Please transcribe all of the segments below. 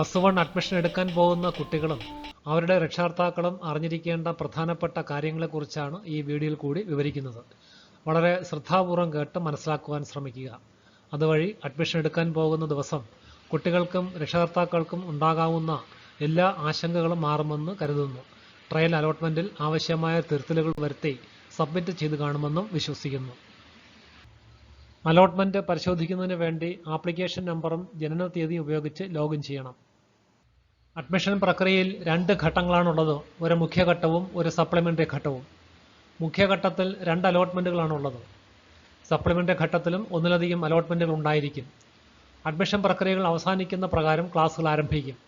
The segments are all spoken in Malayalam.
+1 അഡ്മിഷൻ എടുക്കാൻ പോകുന്ന കുട്ടികളും അവരുടെ രക്ഷകർത്താക്കളും അറിഞ്ഞിരിക്കേണ്ട പ്രധാനപ്പെട്ട കാര്യങ്ങളെക്കുറിച്ചാണ് ഈ വീഡിയോയിൽ കൂടി വിവരിക്കുന്നത്. വളരെ ശ്രദ്ധാപൂർവം കേട്ട് മനസ്സിലാക്കുവാൻ ശ്രമിക്കുക. അതുവഴി അഡ്മിഷൻ എടുക്കാൻ പോകുന്ന ദിവസം കുട്ടികൾക്കും രക്ഷകർത്താക്കൾക്കും ഉണ്ടാകാവുന്ന എല്ലാ ആശങ്കകളും മാറുമെന്ന് കരുതുന്നു. ട്രയൽ അലോട്ട്മെന്റിൽ ആവശ്യമായ തിരുത്തലുകൾ വരുത്തി സബ്മിറ്റ് ചെയ്ത് കാണുമെന്നും വിശ്വസിക്കുന്നു. അലോട്ട്മെന്റ് പരിശോധിക്കുന്നതിന് വേണ്ടി ആപ്ലിക്കേഷൻ നമ്പറും ജനന തീയതിയും ഉപയോഗിച്ച് ലോഗിൻ ചെയ്യണം. അഡ്മിഷൻ പ്രക്രിയയിൽ 2 ഘട്ടങ്ങളാണുള്ളത്. ഒരു മുഖ്യഘട്ടവും ഒരു സപ്ലിമെന്ററി ഘട്ടവും. മുഖ്യഘട്ടത്തിൽ 2 അലോട്ട്മെന്റുകളാണുള്ളത്. സപ്ലിമെന്ററി ഘട്ടത്തിലും ഒന്നിലധികം അലോട്ട്മെന്റുകൾ ഉണ്ടായിരിക്കും. അഡ്മിഷൻ പ്രക്രിയകൾ അവസാനിക്കുന്ന പ്രകാരം ക്ലാസുകൾ ആരംഭിക്കും.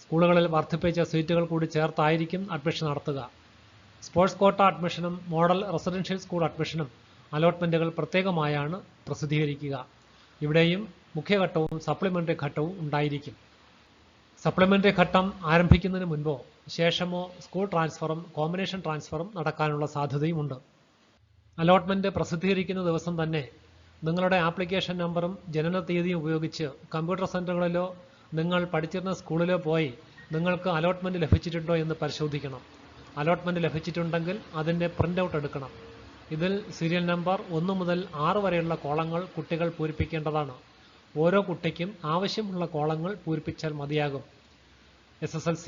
സ്കൂളുകളിൽ വർദ്ധിപ്പിച്ച സീറ്റുകൾ കൂടി ചേർത്തായിരിക്കും അഡ്മിഷൻ നടത്തുക. സ്പോർട്സ് കോട്ട അഡ്മിഷനും മോഡൽ റെസിഡൻഷ്യൽ സ്കൂൾ അഡ്മിഷനും അലോട്ട്മെന്റുകൾ പ്രത്യേകമായാണ് പ്രസിദ്ധീകരിക്കുക. ഇവിടെയും മുഖ്യഘട്ടവും സപ്ലിമെന്ററി ഘട്ടവും ഉണ്ടായിരിക്കും. സപ്ലിമെന്ററി ഘട്ടം ആരംഭിക്കുന്നതിന് മുൻപോ ശേഷമോ സ്കൂൾ ട്രാൻസ്ഫറും കോമ്പിനേഷൻ ട്രാൻസ്ഫറും നടക്കാനുള്ള സാധ്യതയുമുണ്ട്. അലോട്ട്മെന്റ് പ്രസിദ്ധീകരിക്കുന്ന ദിവസം തന്നെ നിങ്ങളുടെ ആപ്ലിക്കേഷൻ നമ്പറും ജനന തീയതിയും ഉപയോഗിച്ച് കമ്പ്യൂട്ടർ സെന്ററുകളിലോ നിങ്ങൾ പഠിച്ചിരുന്ന സ്കൂളിലോ പോയി നിങ്ങൾക്ക് അലോട്ട്മെന്റ് ലഭിച്ചിട്ടുണ്ടോ എന്ന് പരിശോധിക്കണം. അലോട്ട്മെന്റ് ലഭിച്ചിട്ടുണ്ടെങ്കിൽ അതിൻ്റെ പ്രിന്റ് ഔട്ട് എടുക്കണം. ഇതിൽ സീരിയൽ നമ്പർ 1 മുതൽ 6 വരെയുള്ള കോളങ്ങൾ കുട്ടികൾ പൂരിപ്പിക്കേണ്ടതാണ്. ഓരോ കുട്ടിക്കും ആവശ്യമുള്ള കോളങ്ങൾ പൂരിപ്പിച്ചാൽ മതിയാകും. SSLC,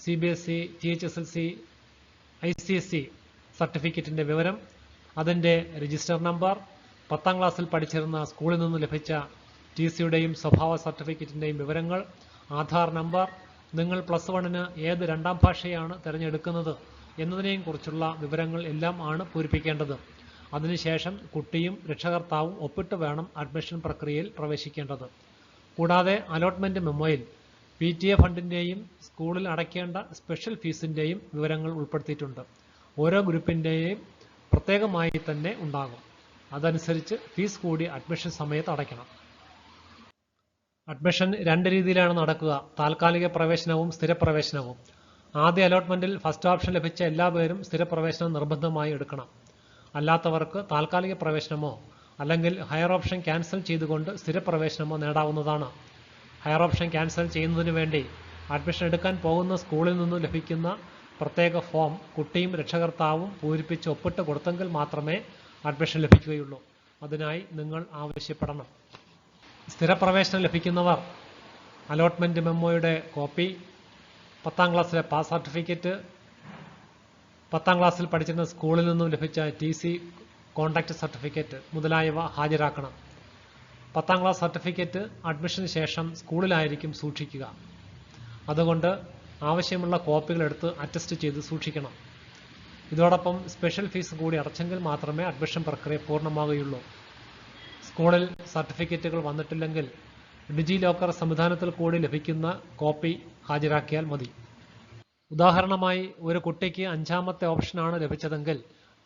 CBSE, THSLC, ICSE സർട്ടിഫിക്കറ്റിൻ്റെ വിവരം, അതിൻ്റെ രജിസ്റ്റർ നമ്പർ, 10ാം ക്ലാസ്സിൽ പഠിച്ചിരുന്ന സ്കൂളിൽ നിന്ന് ലഭിച്ച TCയുടെയും സ്വഭാവ സർട്ടിഫിക്കറ്റിൻ്റെയും വിവരങ്ങൾ, ആധാർ നമ്പർ, നിങ്ങൾ +1-ന് ഏത് 2ാം ഭാഷയാണ് തിരഞ്ഞെടുക്കുന്നത് എന്നതിനെയും കുറിച്ചുള്ള വിവരങ്ങൾ എല്ലാം ആണ് പൂരിപ്പിക്കേണ്ടത്. അതിനുശേഷം കുട്ടിയും രക്ഷകർത്താവും ഒപ്പിട്ട് വേണം അഡ്മിഷൻ പ്രക്രിയയിൽ പ്രവേശിക്കേണ്ടത്. കൂടാതെ അലോട്ട്മെന്റ് മെമ്മോയിൽ PTA ഫണ്ടിൻ്റെയും സ്കൂളിൽ അടയ്ക്കേണ്ട സ്പെഷ്യൽ ഫീസിൻ്റെയും വിവരങ്ങൾ ഉൾപ്പെടുത്തിയിട്ടുണ്ട്. ഓരോ ഗ്രൂപ്പിൻ്റെയും പ്രത്യേകമായി തന്നെ ഉണ്ടാകും. അതനുസരിച്ച് ഫീസ് കൂടി അഡ്മിഷൻ സമയത്ത് അടയ്ക്കണം. അഡ്മിഷൻ 2 രീതിയിലാണ് നടക്കുക: താൽക്കാലിക പ്രവേശനവും സ്ഥിരപ്രവേശനവും. ആദ്യ അലോട്ട്മെന്റിൽ ഫസ്റ്റ് ഓപ്ഷൻ ലഭിച്ച എല്ലാ പേരും സ്ഥിരപ്രവേശനം നിർബന്ധമായി എടുക്കണം. അല്ലാത്തവർക്ക് താൽക്കാലിക പ്രവേശനമോ അല്ലെങ്കിൽ ഹയർ ഓപ്ഷൻ ക്യാൻസൽ ചെയ്തുകൊണ്ട് സ്ഥിരപ്രവേശനമോ നേടാവുന്നതാണ്. ഹയർ ഓപ്ഷൻ ക്യാൻസൽ ചെയ്യുന്നതിന് വേണ്ടി അഡ്മിഷൻ എടുക്കാൻ പോകുന്ന സ്കൂളിൽ നിന്ന് ലഭിക്കുന്ന പ്രത്യേക ഫോം കുട്ടിയും രക്ഷകർത്താവും പൂരിപ്പിച്ച് ഒപ്പിട്ട് കൊടുത്തെങ്കിൽ മാത്രമേ അഡ്മിഷൻ ലഭിക്കുകയുള്ളൂ. അതിനായി നിങ്ങൾ ആവശ്യപ്പെടണം. സ്ഥിരപ്രവേശനം ലഭിക്കുന്നവർ അലോട്ട്മെന്റ് മെമ്മോയുടെ കോപ്പി, 10ാം ക്ലാസ്സിലെ പാസ് സർട്ടിഫിക്കറ്റ്, 10ാം ക്ലാസ്സിൽ പഠിച്ചിരുന്ന സ്കൂളിൽ നിന്നും ലഭിച്ച TC, കോണ്ടാക്ട് സർട്ടിഫിക്കറ്റ് മുതലായവ ഹാജരാക്കണം. 10ാം ക്ലാസ് സർട്ടിഫിക്കറ്റ് അഡ്മിഷന് ശേഷം സ്കൂളിലായിരിക്കും സൂക്ഷിക്കുക. അതുകൊണ്ട് ആവശ്യമുള്ള കോപ്പികൾ എടുത്ത് അറ്റസ്റ്റ് ചെയ്ത് സൂക്ഷിക്കണം. ഇതോടൊപ്പം സ്പെഷ്യൽ ഫീസ് കൂടി അടച്ചെങ്കിൽ മാത്രമേ അഡ്മിഷൻ പ്രക്രിയ പൂർണ്ണമാകുകയുള്ളൂ. സ്കൂളിൽ സർട്ടിഫിക്കറ്റുകൾ വന്നിട്ടില്ലെങ്കിൽ ഡിജി ലോക്കർ സംവിധാനത്തിൽ കൂടി ലഭിക്കുന്ന കോപ്പി ഹാജരാക്കിയാൽ മതി. ഉദാഹരണമായി, ഒരു കുട്ടിക്ക് 5ാമത്തെ ഓപ്ഷനാണ് ലഭിച്ചതെങ്കിൽ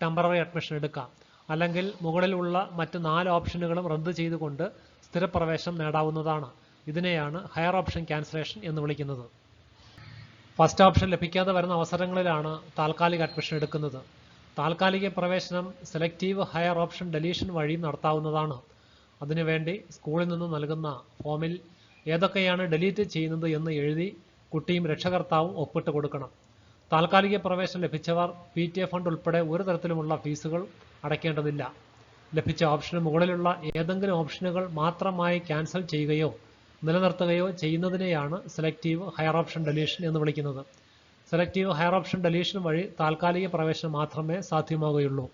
ടെമ്പററി അഡ്മിഷൻ എടുക്കാം. അല്ലെങ്കിൽ മുകളിലുള്ള മറ്റ് 4 ഓപ്ഷനുകളും റദ്ദ് ചെയ്തുകൊണ്ട് സ്ഥിരപ്രവേശനം നേടാവുന്നതാണ്. ഇതിനെയാണ് ഹയർ ഓപ്ഷൻ ക്യാൻസലേഷൻ എന്ന് വിളിക്കുന്നത്. ഫസ്റ്റ് ഓപ്ഷൻ ലഭിക്കാതെ വരുന്ന അവസരങ്ങളിലാണ് താൽക്കാലിക അഡ്മിഷൻ എടുക്കുന്നത്. താൽക്കാലിക പ്രവേശനം സെലക്റ്റീവ് ഹയർ ഓപ്ഷൻ ഡെലീഷൻ വഴി നടത്താവുന്നതാണ്. അതിനുവേണ്ടി സ്കൂളിൽ നിന്ന് നൽകുന്ന ഫോമിൽ ഏതൊക്കെയാണ് ഡിലീറ്റ് ചെയ്യുന്നത് എന്ന് എഴുതി കുട്ടിയും രക്ഷകർത്താവും ഒപ്പിട്ട് കൊടുക്കണം. താൽക്കാലിക പ്രവേശനം ലഭിച്ചവർ PTA ഫണ്ട് ഉൾപ്പെടെ ഒരു തരത്തിലുമുള്ള ഫീസുകൾ അടയ്ക്കേണ്ടതില്ല. ലഭിച്ച ഓപ്ഷന് മുകളിലുള്ള ഏതെങ്കിലും ഓപ്ഷനുകൾ മാത്രമായി ക്യാൻസൽ ചെയ്യുകയോ നിലനിർത്തുകയോ ചെയ്യുന്നതിനെയാണ് സെലക്റ്റീവ് ഹയർ ഓപ്ഷൻ ഡെലീഷൻ എന്ന് വിളിക്കുന്നത്. സെലക്റ്റീവ് ഹയർ ഓപ്ഷൻ ഡെലീഷൻ വഴി താൽക്കാലിക പ്രവേശനം മാത്രമേ സാധ്യമാകുകയുള്ളൂ.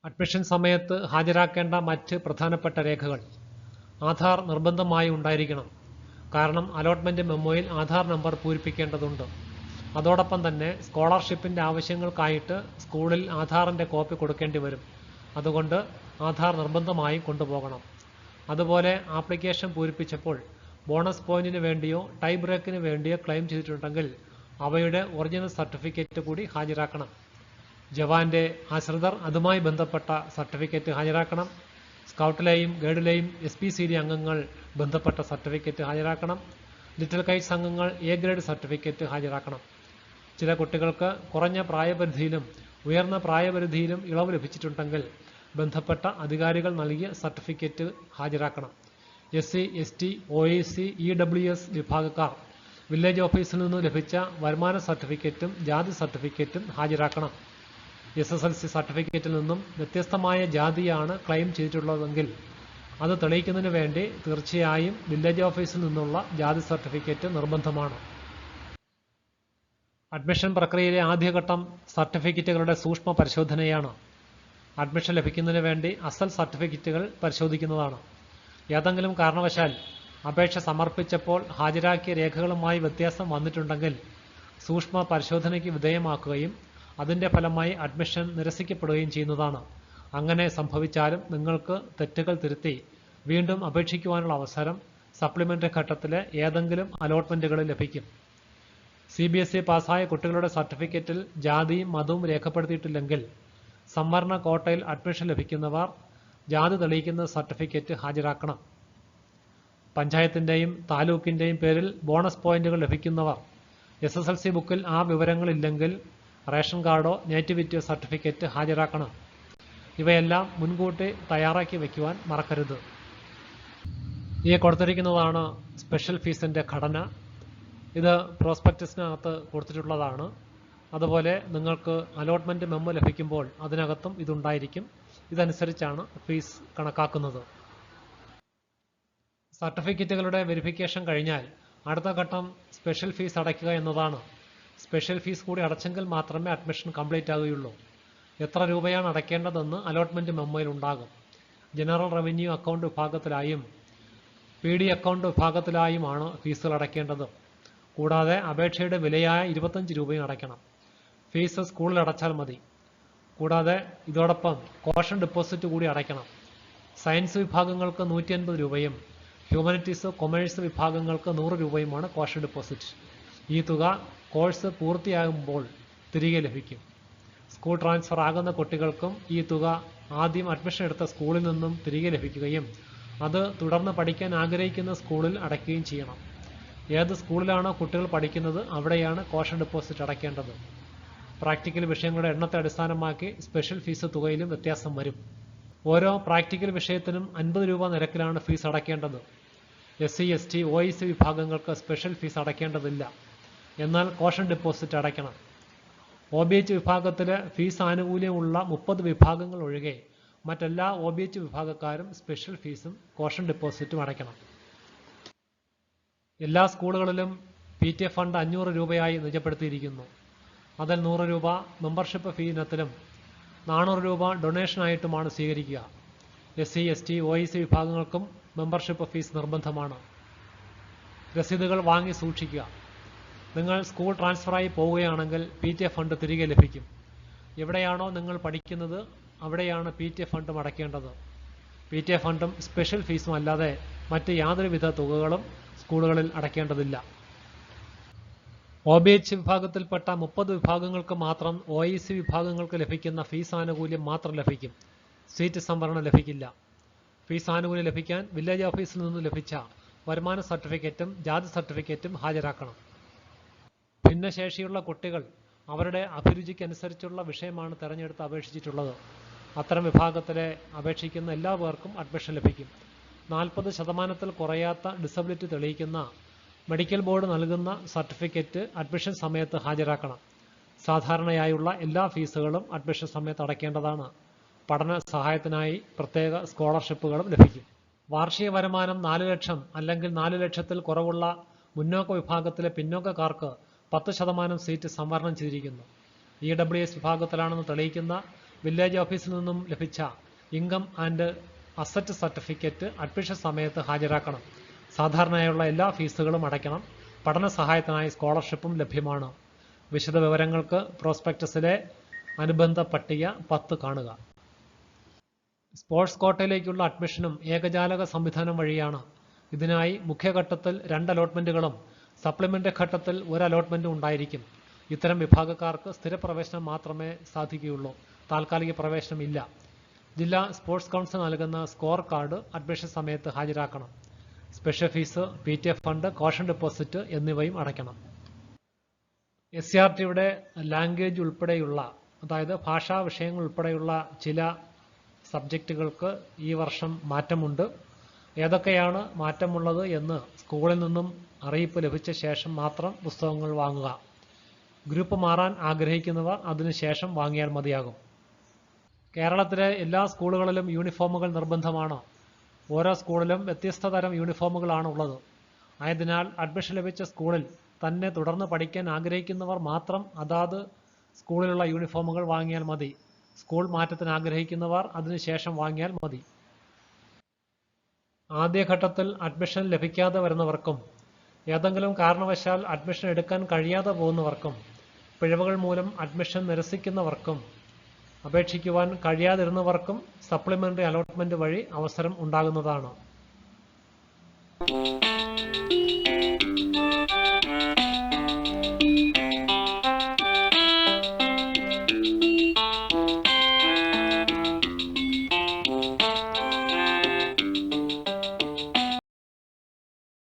അഡ്മിഷൻ സമയത്ത് ഹാജരാക്കേണ്ട മറ്റ് പ്രധാനപ്പെട്ട രേഖകൾ: ആധാർ നിർബന്ധമായി ഉണ്ടായിരിക്കണം. കാരണം അലോട്ട്മെന്റ് മെമ്മോയിൽ ആധാർ നമ്പർ പൂരിപ്പിക്കേണ്ടതുണ്ട്. അതോടൊപ്പം തന്നെ സ്കോളർഷിപ്പിന്റെ ആവശ്യങ്ങൾക്കായിട്ട് സ്കൂളിൽ ആധാറിന്റെ കോപ്പി കൊടുക്കേണ്ടി വരും. അതുകൊണ്ട് ആധാർ നിർബന്ധമായും കൊണ്ടുപോകണം. അതുപോലെ ആപ്ലിക്കേഷൻ പൂരിപ്പിച്ചപ്പോൾ ബോണസ് പോയിന്റിന് വേണ്ടിയോ ടൈ ബ്രേക്കിന് വേണ്ടിയോ ക്ലെയിം ചെയ്തിട്ടുണ്ടെങ്കിൽ അവയുടെ ഒറിജിനൽ സർട്ടിഫിക്കറ്റ് കൂടി ഹാജരാക്കണം. ജവാന്റെ ആശ്രിതർ അതുമായി ബന്ധപ്പെട്ട സർട്ടിഫിക്കറ്റ് ഹാജരാക്കണം. സ്കൗട്ടിലെയും ഗൈഡിലെയും SPCD അംഗങ്ങൾ ബന്ധപ്പെട്ട സർട്ടിഫിക്കറ്റ് ഹാജരാക്കണം. ലിറ്റിൽ കൈറ്റ്സ് അംഗങ്ങൾ A ഗ്രേഡ് സർട്ടിഫിക്കറ്റ് ഹാജരാക്കണം. ചില കുട്ടികൾക്ക് കുറഞ്ഞ പ്രായപരിധിയിലും ഉയർന്ന പ്രായപരിധിയിലും ഇളവ് ലഭിച്ചിട്ടുണ്ടെങ്കിൽ ബന്ധപ്പെട്ട അധികാരികൾ നൽകിയ സർട്ടിഫിക്കറ്റ് ഹാജരാക്കണം. SC, ST, OEC, EWS വിഭാഗക്കാർ വില്ലേജ് ഓഫീസിൽ നിന്ന് ലഭിച്ച വരുമാന സർട്ടിഫിക്കറ്റും ജാതി സർട്ടിഫിക്കറ്റും ഹാജരാക്കണം. SSLC സർട്ടിഫിക്കറ്റിൽ നിന്നും വ്യത്യസ്തമായ ജാതിയാണ് ക്ലെയിം ചെയ്തിട്ടുള്ളതെങ്കിൽ അത് തെളിയിക്കുന്നതിന് വേണ്ടി തീർച്ചയായും വില്ലേജ് ഓഫീസിൽ നിന്നുള്ള ജാതി സർട്ടിഫിക്കറ്റ് നിർബന്ധമാണ്. അഡ്മിഷൻ പ്രക്രിയയിലെ ആദ്യഘട്ടം സർട്ടിഫിക്കറ്റുകളുടെ സൂക്ഷ്മ പരിശോധനയാണ്. അഡ്മിഷൻ ലഭിക്കുന്നതിന് വേണ്ടി അസൽ സർട്ടിഫിക്കറ്റുകൾ പരിശോധിക്കുന്നതാണ്. ഏതെങ്കിലും കാരണവശാൽ അപേക്ഷ സമർപ്പിച്ചപ്പോൾ ഹാജരാക്കിയ രേഖകളുമായി വ്യത്യാസം വന്നിട്ടുണ്ടെങ്കിൽ സൂക്ഷ്മ പരിശോധനയ്ക്ക് വിധേയമാക്കുകയും അതിന്റെ ഫലമായി അഡ്മിഷൻ നിരസിക്കപ്പെടുകയും ചെയ്യുന്നതാണ്. അങ്ങനെ സംഭവിച്ചാലും നിങ്ങൾക്ക് തെറ്റുകൾ തിരുത്തി വീണ്ടും അപേക്ഷിക്കുവാനുള്ള അവസരം സപ്ലിമെന്ററി ഘട്ടത്തിലെ ഏതെങ്കിലും അലോട്ട്മെന്റുകളിൽ ലഭിക്കും. CBSE പാസ്സായ കുട്ടികളുടെ സർട്ടിഫിക്കറ്റിൽ ജാതിയും മതവും രേഖപ്പെടുത്തിയിട്ടില്ലെങ്കിൽ സംവരണ കോട്ടയിൽ അഡ്മിഷൻ ലഭിക്കുന്നവർ ജാതി തെളിയിക്കുന്ന സർട്ടിഫിക്കറ്റ് ഹാജരാക്കണം. പഞ്ചായത്തിന്റെയും താലൂക്കിന്റെയും പേരിൽ ബോണസ് പോയിന്റുകൾ ലഭിക്കുന്നവർ SSLC ബുക്കിൽ ആ വിവരങ്ങളില്ലെങ്കിൽ റേഷൻ കാർഡോ നേറ്റിവിറ്റിയോ സർട്ടിഫിക്കറ്റ് ഹാജരാക്കണം. ഇവയെല്ലാം മുൻകൂട്ടി തയ്യാറാക്കി വയ്ക്കുവാൻ മറക്കരുത്. ഈ കൊടുത്തിരിക്കുന്നതാണ് സ്പെഷ്യൽ ഫീസിന്റെ ഘടന. ഇത് പ്രോസ്പെക്ടസിനകത്ത് കൊടുത്തിട്ടുള്ളതാണ്. അതുപോലെ നിങ്ങൾക്ക് അലോട്ട്മെന്റ് മെമ്മോ ലഭിക്കുമ്പോൾ അതിനകത്തും ഇതുണ്ടായിരിക്കും. ഇതനുസരിച്ചാണ് ഫീസ് കണക്കാക്കുന്നത്. സർട്ടിഫിക്കറ്റുകളുടെ വെരിഫിക്കേഷൻ കഴിഞ്ഞാൽ അടുത്ത ഘട്ടം സ്പെഷ്യൽ ഫീസ് അടയ്ക്കുക എന്നതാണ്. സ്പെഷ്യൽ ഫീസ് കൂടി അടച്ചെങ്കിൽ മാത്രമേ അഡ്മിഷൻ കംപ്ലീറ്റ് ആകുകയുള്ളൂ. എത്ര രൂപയാണ് അടയ്ക്കേണ്ടതെന്ന് അലോട്ട്മെന്റ് മെമ്മോയിൽ ഉണ്ടാകും. ജനറൽ റവന്യൂ അക്കൗണ്ട് വിഭാഗത്തിലായും PD അക്കൗണ്ട് വിഭാഗത്തിലായുമാണ് ഫീസുകൾ അടയ്ക്കേണ്ടത്. കൂടാതെ അപേക്ഷയുടെ വിലയായ 25 രൂപയും അടയ്ക്കണം. ഫീസ് സ്കൂളിൽ അടച്ചാൽ മതി. കൂടാതെ ഇതോടൊപ്പം കോഷൻ ഡെപ്പോസിറ്റ് കൂടി അടയ്ക്കണം. സയൻസ് വിഭാഗങ്ങൾക്ക് 150 രൂപയും ഹ്യൂമാനിറ്റീസ്, കൊമേഴ്സ് വിഭാഗങ്ങൾക്ക് 100 രൂപയുമാണ് കോഷൻ ഡെപ്പോസിറ്റ്. ഈ തുക കോഴ്സ് പൂർത്തിയാകുമ്പോൾ തിരികെ ലഭിക്കും. സ്കൂൾ ട്രാൻസ്ഫർ ആകുന്ന കുട്ടികൾക്കും ഈ തുക ആദ്യം അഡ്മിഷൻ എടുത്ത സ്കൂളിൽ നിന്നും തിരികെ ലഭിക്കുകയും അത് തുടർന്ന് പഠിക്കാൻ ആഗ്രഹിക്കുന്ന സ്കൂളിൽ അടയ്ക്കുകയും ചെയ്യണം. ഏത് സ്കൂളിലാണോ കുട്ടികൾ പഠിക്കുന്നത് അവിടെയാണ് കോഷൻ ഡെപ്പോസിറ്റ് അടയ്ക്കേണ്ടത്. പ്രാക്ടിക്കൽ വിഷയങ്ങളുടെ എണ്ണത്തെ അടിസ്ഥാനമാക്കി സ്പെഷ്യൽ ഫീസ് തുകയിലും വ്യത്യാസം വരും. ഓരോ പ്രാക്ടിക്കൽ വിഷയത്തിനും 50 രൂപ നിരക്കിലാണ് ഫീസ് അടയ്ക്കേണ്ടത്. SC, ST, OEC വിഭാഗങ്ങൾക്ക് സ്പെഷ്യൽ ഫീസ് അടയ്ക്കേണ്ടതില്ല. എന്നാൽ കോഷൻ ഡെപ്പോസിറ്റ് അടയ്ക്കണം. OBH വിഭാഗത്തിലെ ഫീസ് ആനുകൂല്യമുള്ള 30 വിഭാഗങ്ങൾ ഒഴികെ മറ്റെല്ലാ OBH വിഭാഗക്കാരും സ്പെഷ്യൽ ഫീസും കോഷൻ ഡെപ്പോസിറ്റും അടയ്ക്കണം. എല്ലാ സ്കൂളുകളിലും PTA ഫണ്ട് 500 രൂപയായി നിജപ്പെടുത്തിയിരിക്കുന്നു. അതിൽ 100 രൂപ മെമ്പർഷിപ്പ് ഫീ ഇനത്തിലും 400 രൂപ ഡൊണേഷനായിട്ടുമാണ് സ്വീകരിക്കുക. SC, ST, OEC വിഭാഗങ്ങൾക്കും മെമ്പർഷിപ്പ് ഫീസ് നിർബന്ധമാണ്. രസീതുകൾ വാങ്ങി സൂക്ഷിക്കുക. നിങ്ങൾ സ്കൂൾ ട്രാൻസ്ഫറായി പോവുകയാണെങ്കിൽ PTA ഫണ്ട് തിരികെ ലഭിക്കും. എവിടെയാണോ നിങ്ങൾ പഠിക്കുന്നത് അവിടെയാണ് PTA ഫണ്ടും അടയ്ക്കേണ്ടത്. PTA ഫണ്ടും സ്പെഷ്യൽ ഫീസും അല്ലാതെ മറ്റ് യാതൊരുവിധ തുകകളും സ്കൂളുകളിൽ അടയ്ക്കേണ്ടതില്ല. OBH വിഭാഗത്തിൽപ്പെട്ട 30 വിഭാഗങ്ങൾക്ക് മാത്രം OEC വിഭാഗങ്ങൾക്ക് ലഭിക്കുന്ന ഫീസ് ആനുകൂല്യം മാത്രം ലഭിക്കും. സീറ്റ് സംവരണം ലഭിക്കില്ല. ഫീസ് ആനുകൂല്യം ലഭിക്കാൻ വില്ലേജ് ഓഫീസിൽ നിന്ന് ലഭിച്ച വരുമാന സർട്ടിഫിക്കറ്റും ജാതി സർട്ടിഫിക്കറ്റും ഹാജരാക്കണം. ഭിന്നശേഷിയുള്ള കുട്ടികൾ അവരുടെ അഭിരുചിക്കനുസരിച്ചുള്ള വിഷയമാണ് തിരഞ്ഞെടുത്ത് അപേക്ഷിച്ചിട്ടുള്ളത്. അത്തരം വിഭാഗത്തിലെ അപേക്ഷിക്കുന്ന എല്ലാ പേർക്കും അഡ്മിഷൻ ലഭിക്കും. 40% കുറയാത്ത ഡിസബിലിറ്റി തെളിയിക്കുന്ന മെഡിക്കൽ ബോർഡ് നൽകുന്ന സർട്ടിഫിക്കറ്റ് അഡ്മിഷൻ സമയത്ത് ഹാജരാക്കണം. സാധാരണയായുള്ള എല്ലാ ഫീസുകളും അഡ്മിഷൻ സമയത്ത് അടയ്ക്കേണ്ടതാണ്. പഠന സഹായത്തിനായി പ്രത്യേക സ്കോളർഷിപ്പുകളും ലഭിക്കും. വാർഷിക വരുമാനം 4 ലക്ഷം അല്ലെങ്കിൽ 4 ലക്ഷത്തിൽ കുറവുള്ള മുന്നോക്ക വിഭാഗത്തിലെ പിന്നോക്കക്കാർക്ക് 10% സീറ്റ് സംവരണം ചെയ്തിരിക്കുന്നു. EWS വിഭാഗത്തിലാണെന്ന് തെളിയിക്കുന്ന വില്ലേജ് ഓഫീസിൽ നിന്നും ലഭിച്ച income and asset certificate admission സമയത്ത് ഹാജരാക്കണം. സാധാരണയായുള്ള എല്ലാ ഫീസുകളും അടയ്ക്കണം. പഠന സഹായത്തിനായി സ്കോളർഷിപ്പും ലഭ്യമാണ്. വിശദ വിവരങ്ങൾക്ക് പ്രോസ്പെക്ടസിലെ അനുബന്ധ പട്ടിക 10 കാണുക. സ്പോർട്സ് കോട്ടയിലേക്കുള്ള അഡ്മിഷനും ഏകജാലക സംവിധാനം വഴിയാണ്. ഇതിനായി മുഖ്യഘട്ടത്തിൽ 2 അലോട്ട്മെന്റുകളും സപ്ലിമെന്ററി ഘട്ടത്തിൽ 1 അലോട്ട്മെന്റും ഉണ്ടായിരിക്കും. ഇത്തരം വിഭാഗക്കാർക്ക് സ്ഥിരപ്രവേശനം മാത്രമേ സാധിക്കുകയുള്ളൂ. താൽക്കാലിക പ്രവേശനം ഇല്ല. ജില്ലാ സ്പോർട്സ് കൗൺസിൽ നൽകുന്ന സ്കോർ കാർഡ് അഡ്മിഷൻ സമയത്ത് ഹാജരാക്കണം. Special fees, PTA fund, caution deposit എന്നിവയും അടയ്ക്കണം. SCRTയുടെ ലാംഗ്വേജ് ഉൾപ്പെടെയുള്ള, അതായത് ഭാഷാ വിഷയങ്ങൾ ഉൾപ്പെടെയുള്ള ചില സബ്ജക്റ്റുകൾക്ക് ഈ വർഷം മാറ്റമുണ്ട്. ഏതൊക്കെയാണ് മാറ്റമുള്ളത് എന്ന് സ്കൂളിൽ നിന്നും അറിയിപ്പ് ലഭിച്ച ശേഷം മാത്രം പുസ്തകങ്ങൾ വാങ്ങുക. ഗ്രൂപ്പ് മാറാൻ ആഗ്രഹിക്കുന്നവർ അതിനുശേഷം വാങ്ങിയാൽ മതിയാകും. കേരളത്തിലെ എല്ലാ സ്കൂളുകളിലും യൂണിഫോമുകൾ നിർബന്ധമാണ്. ഓരോ സ്കൂളിലും വ്യത്യസ്ത തരം യൂണിഫോമുകളാണ് ഉള്ളത്. ആയതിനാൽ അഡ്മിഷൻ ലഭിച്ച സ്കൂളിൽ തന്നെ തുടർന്ന് പഠിക്കാൻ ആഗ്രഹിക്കുന്നവർ മാത്രം അതാത് സ്കൂളിലുള്ള യൂണിഫോമുകൾ വാങ്ങിയാൽ മതി. സ്കൂൾ മാറ്റത്തിന് ആഗ്രഹിക്കുന്നവർ അതിനുശേഷം വാങ്ങിയാൽ മതി. ആദ്യഘട്ടത്തിൽ അഡ്മിഷൻ ലഭിക്കാതെ വരുന്നവർക്കും ഏതെങ്കിലും കാരണവശാൽ അഡ്മിഷൻ എടുക്കാൻ കഴിയാതെ പോകുന്നവർക്കും പിഴവുകൾ മൂലം അഡ്മിഷൻ നിരസിക്കുന്നവർക്കും അപേക്ഷിക്കുവാൻ കഴിയാതിരുന്നവർക്കും സപ്ലിമെന്ററി അലോട്ട്മെന്റ് വഴി അവസരം ഉണ്ടാകുന്നതാണ്.